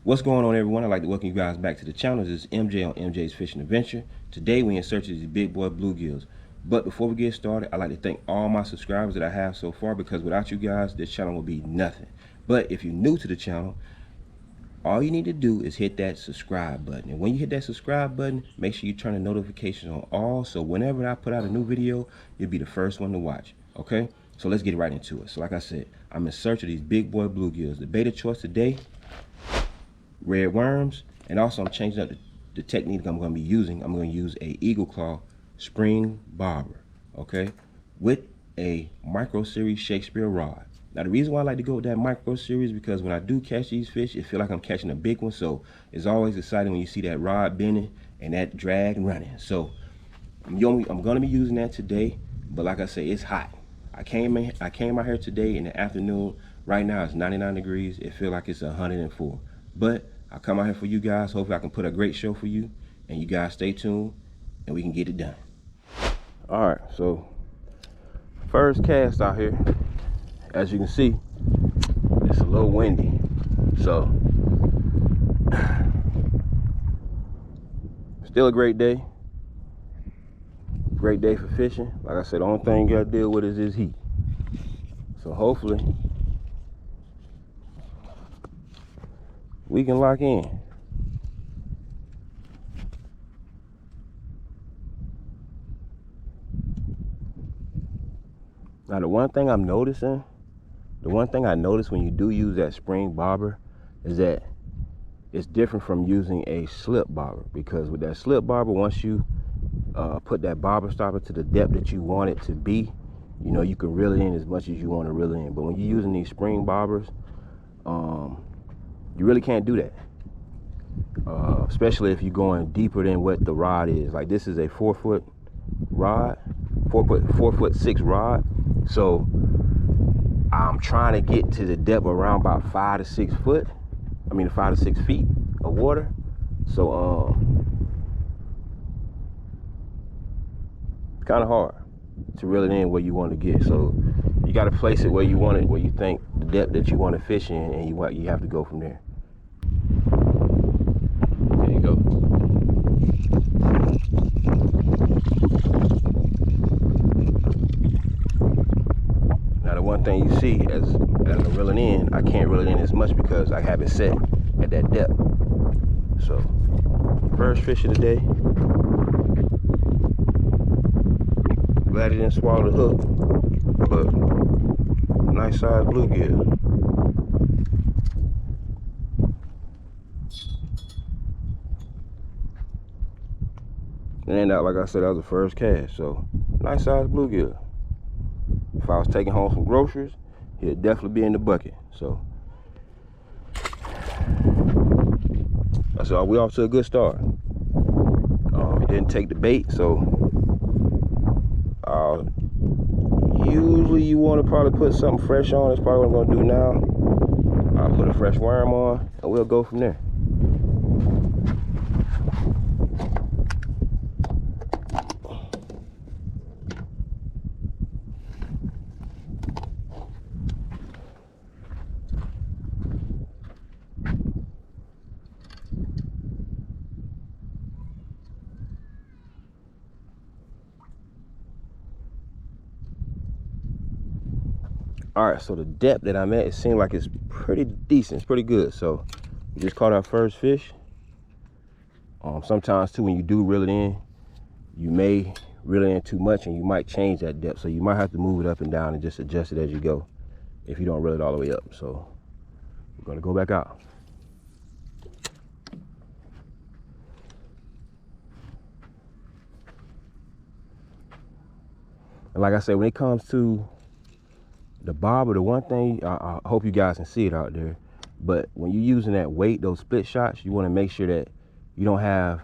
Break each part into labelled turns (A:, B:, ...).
A: What's going on, everyone? I'd like to welcome you guys back to the channel. This is MJ on MJ's Fishing Adventure. Today we in search of these big boy bluegills. But before we get started, I'd like to thank all my subscribers that I have so far, because without you guys, this channel will be nothing. But if you're new to the channel, all you need to do is hit that subscribe button. And when you hit that subscribe button, make sure you turn the notifications on all, so whenever I put out a new video, you'll be the first one to watch. Okay? So let's get right into it. So like I said, I'm in search of these big boy bluegills. The bait of choice today, red worms, and also I'm changing up the technique I'm going to be using. I'm going to use a eagle claw spring bobber, okay, with a micro series Shakespeare rod. Now the reason why I like to go with that micro series, because when I do catch these fish, it feel like I'm catching a big one. So it's always exciting when you see that rod bending and that drag running. So I'm going to be using that today. But like I say, it's hot. I came out here today in the afternoon. Right now it's 99 degrees. It feels like it's 104. But I come out here for you guys. Hopefully I can put a great show for you, and you guys stay tuned and we can get it done. All right, so first cast out here. As you can see, it's a little windy. So still a great day. Great day for fishing. Like I said, the only thing you gotta deal with is this heat. So hopefully we can lock in. Now the one thing I'm noticing, I notice when you do use that spring bobber is that it's different from using a slip bobber, because with that slip bobber, once you put that bobber stopper to the depth that you want it to be, you know, you can reel it in as much as you want to reel it in. But when you're using these spring bobbers, you really can't do that, especially if you're going deeper than what the rod is. Like this is a 4-foot rod, 4'6" rod. So I'm trying to get to the depth around about 5 to 6 foot. I mean 5 to 6 feet of water. So kind of hard to reel it in where you want to get. So you got to place it where you want it, where you think the depth that you want to fish in, and you have to go from there. There you go. Now the one thing you see as I'm reeling in, I can't reel it in as much because I have it set at that depth. So first fish of the day. Glad it didn't swallow the hook, but nice size bluegill. And like I said, that was the first cast, so nice size bluegill. If I was taking home some groceries, he'd definitely be in the bucket. So we off to a good start. He didn't take the bait, so usually you want to probably put something fresh on. That's probably what I'm going to do now. I'll put a fresh worm on and we'll go from there. All right, so the depth that I'm at, it seems like it's pretty decent. It's pretty good. So we just caught our first fish. Sometimes too, when you do reel it in, you may reel it in too much and you might change that depth. So you might have to move it up and down and just adjust it as you go if you don't reel it all the way up. So we're gonna go back out. And like I said, when it comes to the bobber, the one thing, I hope you guys can see it out there, but when you're using that weight, those split shots, you want to make sure that you don't have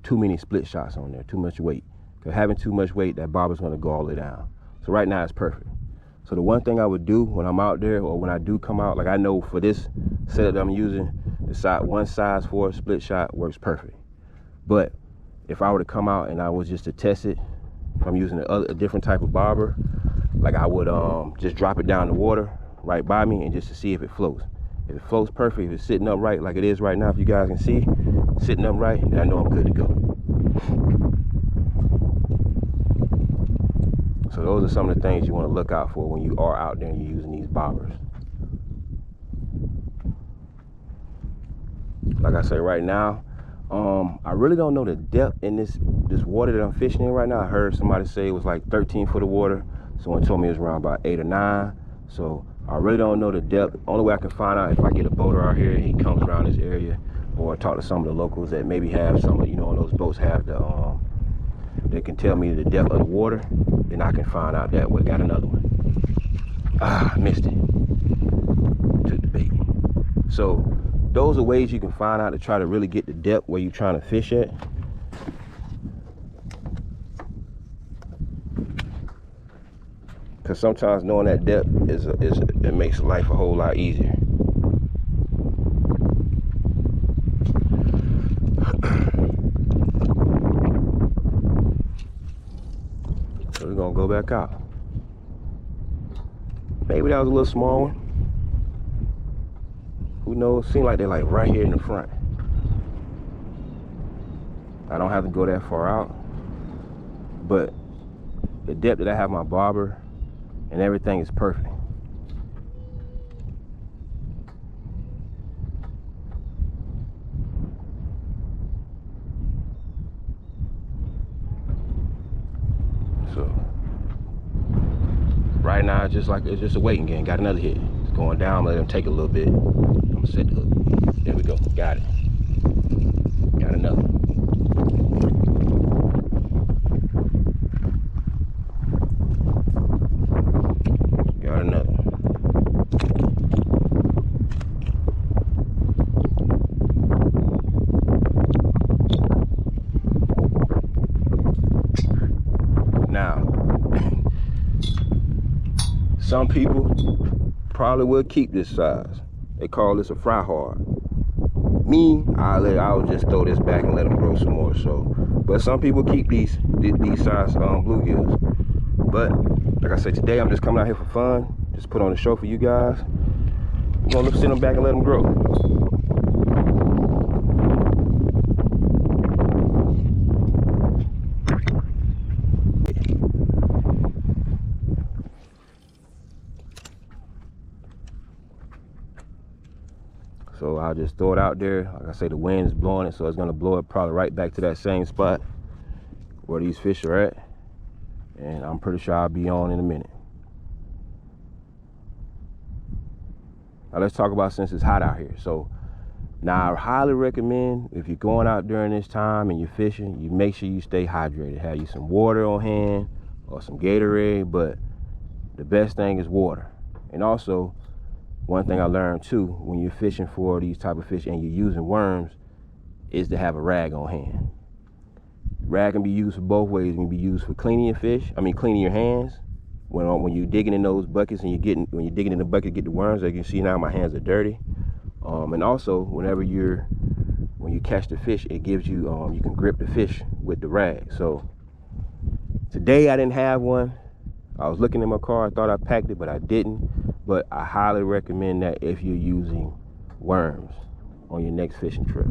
A: too many split shots on there, too much weight. Because having too much weight, that bobber's going to go all the way down. So right now it's perfect. So the one thing I would do when I'm out there, or when I do come out, like I know for this setup that I'm using, the one size 4 split shot works perfect. But if I were to come out and I was just to test it, if I'm using a different type of bobber, like I would just drop it down in the water right by me and just to see if it floats. If it floats perfect, if it's sitting upright like it is right now, if you guys can see, sitting upright, then I know I'm good to go. So those are some of the things you want to look out for when you are out there and you're using these bobbers. Like I say, right now, I really don't know the depth in this water that I'm fishing in right now. I heard somebody say it was like 13 foot of water. Someone told me it was around about 8 or 9. So I really don't know the depth. Only way I can find out if I get a boater out here and he comes around this area, or talk to some of the locals that maybe have some of, you know, those boats have the they can tell me the depth of the water, then I can find out that way. Got another one. Ah, missed it. Took the bait. So those are ways you can find out to try to really get the depth where you're trying to fish at. Because sometimes knowing that depth it makes life a whole lot easier. So we're gonna go back out. Maybe that was a little small one. Who knows? Seems like they're like right here in the front. I don't have to go that far out, but the depth that I have my bobber and everything is perfect. So right now it's just a waiting game. Got another hit. It's going down. Let him take a little bit. I'm gonna set the hook. There we go. Got it. Got another. Got another. Now, some people probably will keep this size. They call this a fry hard. Me, I'll just throw this back and let them grow some more. So, but some people keep these size bluegills. But like I said, today I'm just coming out here for fun. Just put on a show for you guys. I'm gonna send them back and let them grow. So I'll just throw it out there. Like I say, the wind is blowing it, so it's gonna blow it probably right back to that same spot where these fish are at. And I'm pretty sure I'll be on in a minute. Now let's talk about, since it's hot out here. So now I highly recommend, if you're going out during this time and you're fishing, you make sure you stay hydrated. Have you some water on hand or some Gatorade, but the best thing is water. And also, one thing I learned too, when you're fishing for these type of fish and you're using worms, is to have a rag on hand. Rag can be used for both ways. It can be used for cleaning your fish. Cleaning your hands. When you're digging in those buckets and when you're digging in the bucket to get the worms, as you can see now, my hands are dirty. And also, when you catch the fish, it gives you, you can grip the fish with the rag. So today I didn't have one. I was looking in my car. I thought I packed it, but I didn't. But I highly recommend that if you're using worms on your next fishing trip.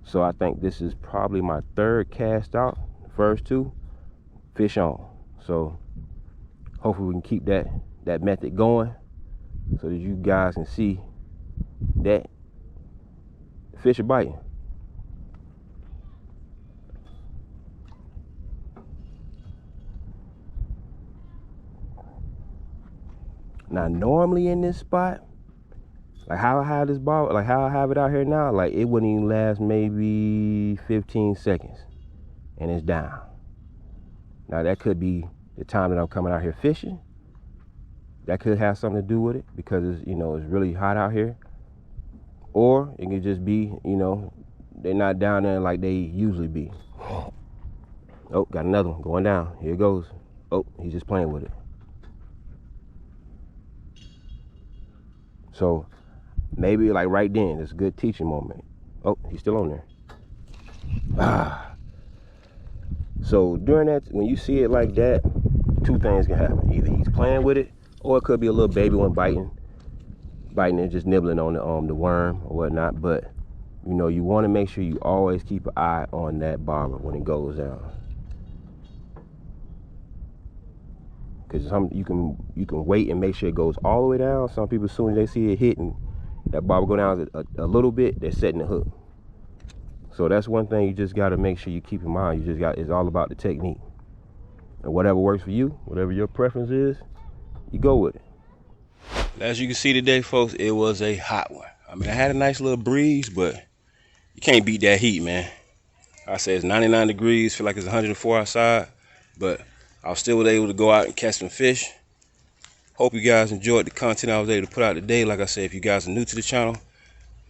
A: So I think this is probably my third cast out. The first two, fish on. So hopefully we can keep that method going so that you guys can see that the fish are biting. Now normally in this spot, like how I have this ball, like how I have it out here now, like it wouldn't even last maybe 15 seconds and it's down. Now that could be the time that I'm coming out here fishing. That could have something to do with it because it's, it's really hot out here. Or it could just be, they're not down there like they usually be. Oh, got another one going down. Here it goes. Oh, he's just playing with it. So maybe like right then, it's a good teaching moment. Oh, he's still on there. So during that, when you see it like that, two things can happen. Either he's playing with it, or it could be a little baby one biting and just nibbling on the worm or whatnot. But you know, you want to make sure you always keep an eye on that bobber when it goes down, because you can wait and make sure it goes all the way down. Some people, as soon as they see it hit and that bobber go down a little bit, they're setting the hook. So that's one thing you just got to make sure you keep in mind. It's all about the technique, and whatever works for you, whatever your preference is, you go with it. As you can see today, folks, it was a hot one. I mean, I had a nice little breeze, but you can't beat that heat, man. I say it's 99 degrees, feel like it's 104 outside, but I was still able to go out and catch some fish. Hope you guys enjoyed the content I was able to put out today. Like I said, if you guys are new to the channel,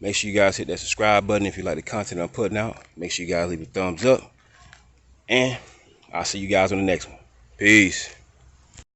A: make sure you guys hit that subscribe button. If you like the content I'm putting out, make sure you guys leave a thumbs up. And I'll see you guys on the next one. Peace.